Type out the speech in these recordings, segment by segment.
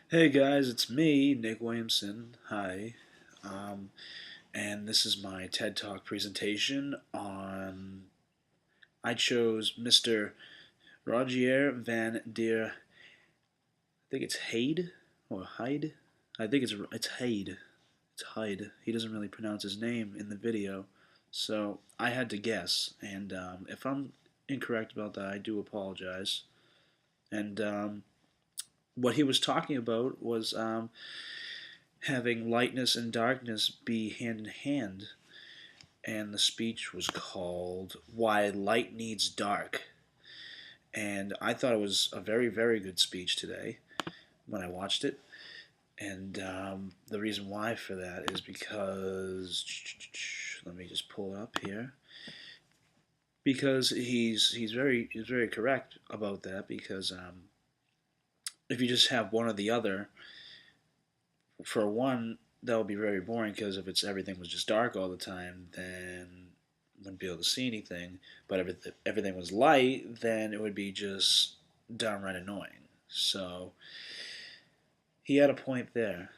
Hey guys, it's me, Nick Williamson. Hi. Um, and this is my TED Talk presentation on. I chose Mr. Rogier van der. I think it's Hyde or Hyde. I think it's Hyde. It's Hyde. He doesn't really pronounce his name in the video, so I had to guess. And if I'm incorrect about that, I do apologize. And what he was talking about was having lightness and darkness be hand in hand. And the speech was called Why Light Needs Dark. And I thought it was a very, very good speech today when I watched it. And the reason why for that is because, let me just pull it up here. Because he's very correct about that. Because if you just have one or the other, for one, that would be very boring because if everything was just dark all the time, then wouldn't be able to see anything. But if everything was light, then it would be just downright annoying. So he had a point there.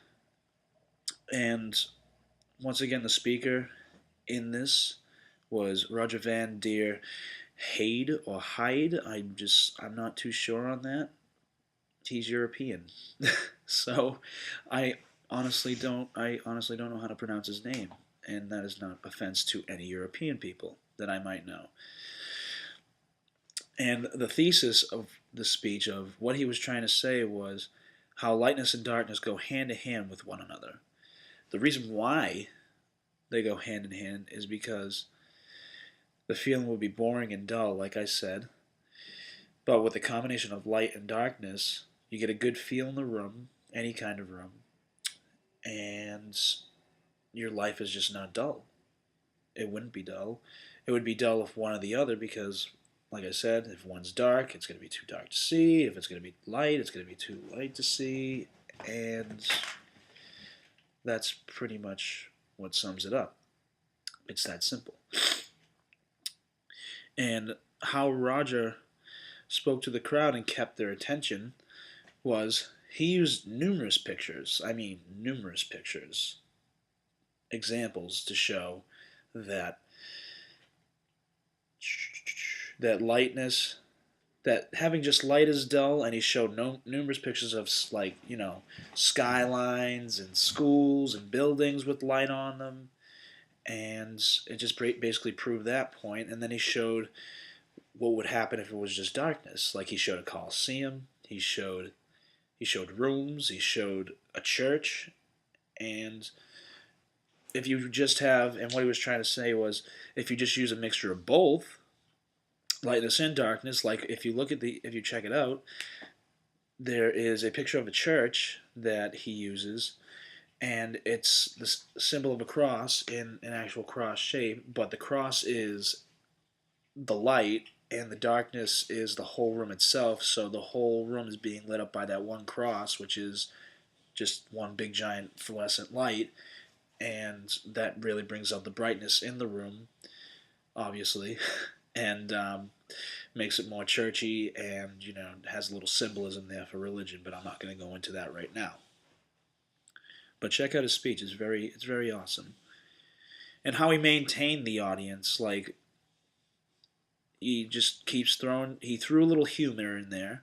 And once again, the speaker in this was Roger Van Der Hyde or Hyde. I'm not too sure on that. He's European, so I I honestly don't know how to pronounce his name, and that is not offense to any European people that I might know. And the thesis of the speech of what he was trying to say was how lightness and darkness go hand in hand with one another. The reason why they go hand in hand is because the feeling would be boring and dull, like I said, but with the combination of light and darkness, you get a good feel in the room, any kind of room, and your life is just not dull. It wouldn't be dull. It would be dull if one or the other because, like I said, if one's dark, it's going to be too dark to see. If it's going to be light, it's going to be too light to see. And that's pretty much what sums it up. It's that simple. And how Roger spoke to the crowd and kept their attention was he used numerous pictures, I mean numerous pictures, examples to show that that lightness, that having just light is dull, and he showed numerous pictures of skylines and schools and buildings with light on them, and it just basically proved that point. And then he showed what would happen if it was just darkness. Like he showed a coliseum, he showed rooms, he showed a church, and if you just have, and what he was trying to say was, if you just use a mixture of both, lightness and darkness, like if you check it out, there is a picture of a church that he uses, and it's the symbol of a cross in an actual cross shape, but the cross is the light, and the darkness is the whole room itself, so the whole room is being lit up by that one cross, which is just one big giant fluorescent light, and that really brings out the brightness in the room, obviously, and makes it more churchy, and has a little symbolism there for religion. But I'm not going to go into that right now. But check out his speech; it's very awesome, and how he maintained the audience. Like he just keeps throwing. He threw a little humor in there.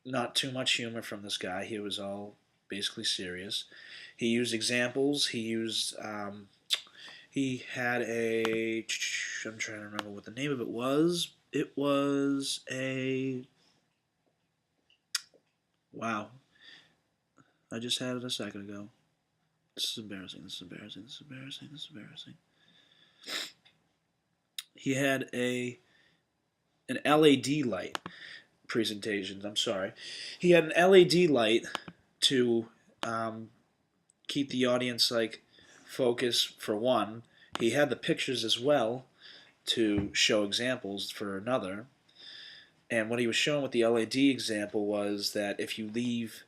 Not too much humor from this guy. He was all basically serious. He used examples. He had a. I'm trying to remember what the name of it was. It was a. Wow. I just had it a second ago. This is embarrassing. This is embarrassing. This is embarrassing. This is embarrassing. He had an LED light presentations. I'm sorry. He had an LED light to keep the audience focus for one. He had the pictures as well to show examples for another. And what he was showing with the LED example was that if you leave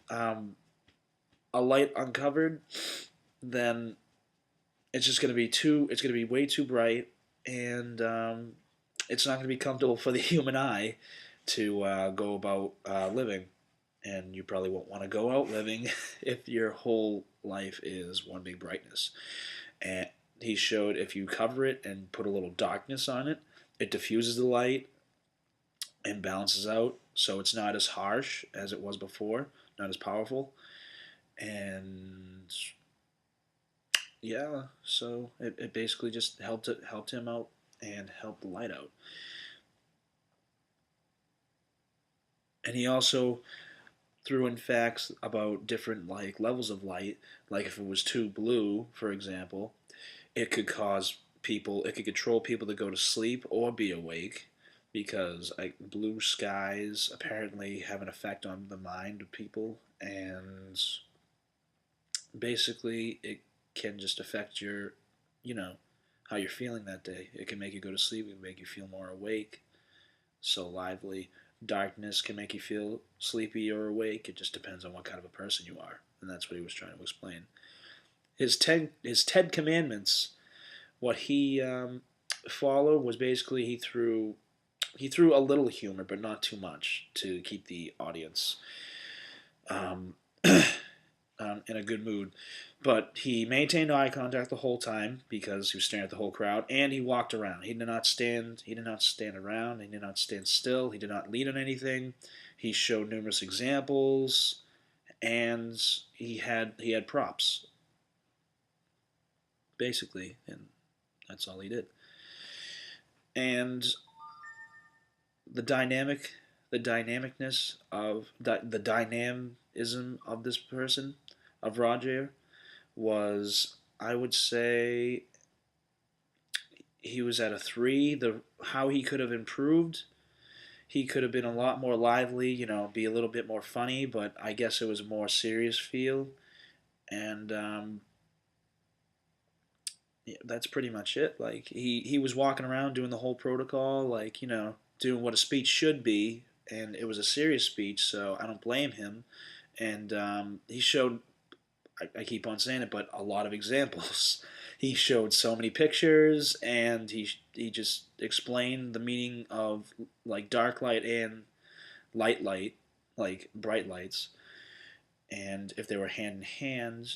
a light uncovered, then it's going to be way too bright, and it's not going to be comfortable for the human eye to go about living. and you probably won't want to go out living if your whole life is one big brightness. And he showed if you cover it and put a little darkness on it, it diffuses the light and balances out, so it's not as harsh as it was before, not as powerful. And yeah, so it basically just helped him out and helped the light out. And he also threw in facts about different like levels of light. Like if it was too blue, for example, it could control people to go to sleep or be awake, because like blue skies apparently have an effect on the mind of people, and basically it can just affect your, you know, how you're feeling that day. It can make you go to sleep, it can make you feel more awake, so lively. Darkness can make you feel sleepy or awake. It just depends on what kind of a person you are, and that's what he was trying to explain. His Ted Commandments, what he followed was basically he threw a little humor, but not too much, to keep the audience um, in a good mood. But he maintained eye contact the whole time because he was staring at the whole crowd, and he walked around. He did not stand. He did not stand around. He did not stand still. He did not lean on anything. He showed numerous examples, and he had props basically, and that's all he did. And the dynamicness of the dynamism of this person, of Roger, was, I would say, he was at a 3. The how he could have improved, he could have been a lot more lively, be a little bit more funny, but I guess it was a more serious feel. And yeah, that's pretty much it. Like he was walking around doing the whole protocol, like doing what a speech should be, and it was a serious speech, so I don't blame him. And he showed, I keep on saying it, but a lot of examples. He showed so many pictures, and he just explained the meaning of like dark light and light, like bright lights, and if they were hand in hand.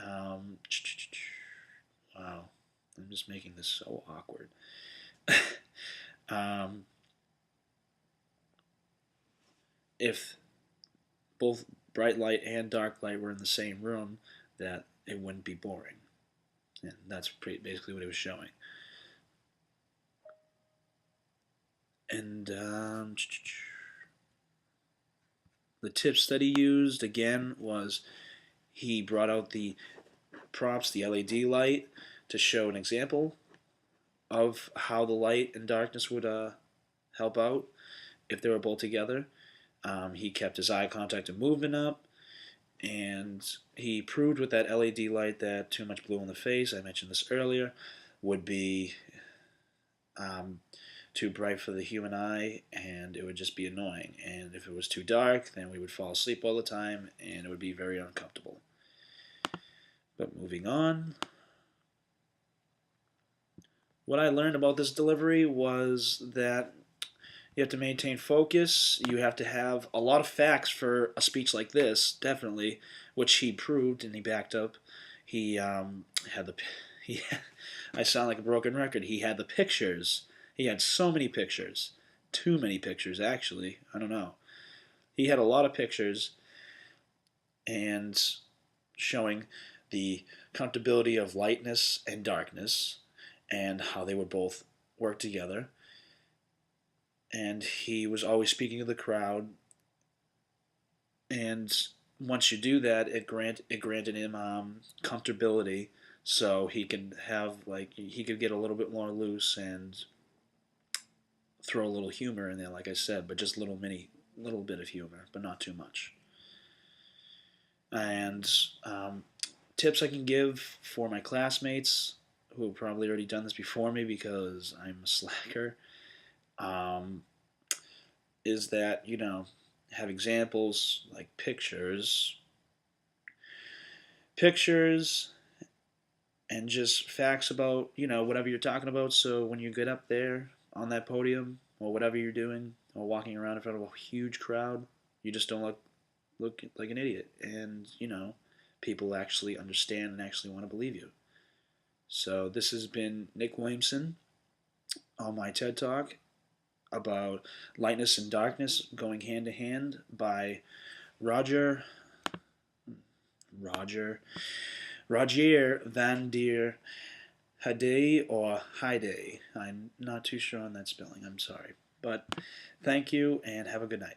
Um, wow, I'm just making this so awkward. um, if both bright light and dark light were in the same room, that it wouldn't be boring. And that's basically what it was showing. And the tips that he used, again, was he brought out the props, the LED light, to show an example of how the light and darkness would help out if they were both together. He kept his eye contact and movement up, and he proved with that LED light that too much blue in the face, I mentioned this earlier, would be um, too bright for the human eye, and it would just be annoying. And if it was too dark, then we would fall asleep all the time, and it would be very uncomfortable. But moving on, what I learned about this delivery was that you have to maintain focus. You have to have a lot of facts for a speech like this, definitely, which he proved and he backed up. He had the he. I sound like a broken record. He had the pictures. He had so many pictures, too many pictures actually. I don't know. He had a lot of pictures, and showing the comfortability of lightness and darkness, and how they would both work together. And he was always speaking to the crowd. And once you do that, it granted him comfortability, so he could have he could get a little bit more loose and throw a little humor in there, like I said, but just little bit of humor, but not too much. And tips I can give for my classmates who have probably already done this before me because I'm a slacker, um, is that have examples like pictures, and just facts about whatever you're talking about. So when you get up there on that podium or whatever you're doing or walking around in front of a huge crowd, You just don't look like an idiot, and people actually understand and actually want to believe you. So this has been Nick Williamson on my TED Talk about Lightness and Darkness Going Hand to Hand by Roger Roger Rogier van der Hade or Heide. I'm not too sure on that spelling. I'm sorry. But thank you and have a good night.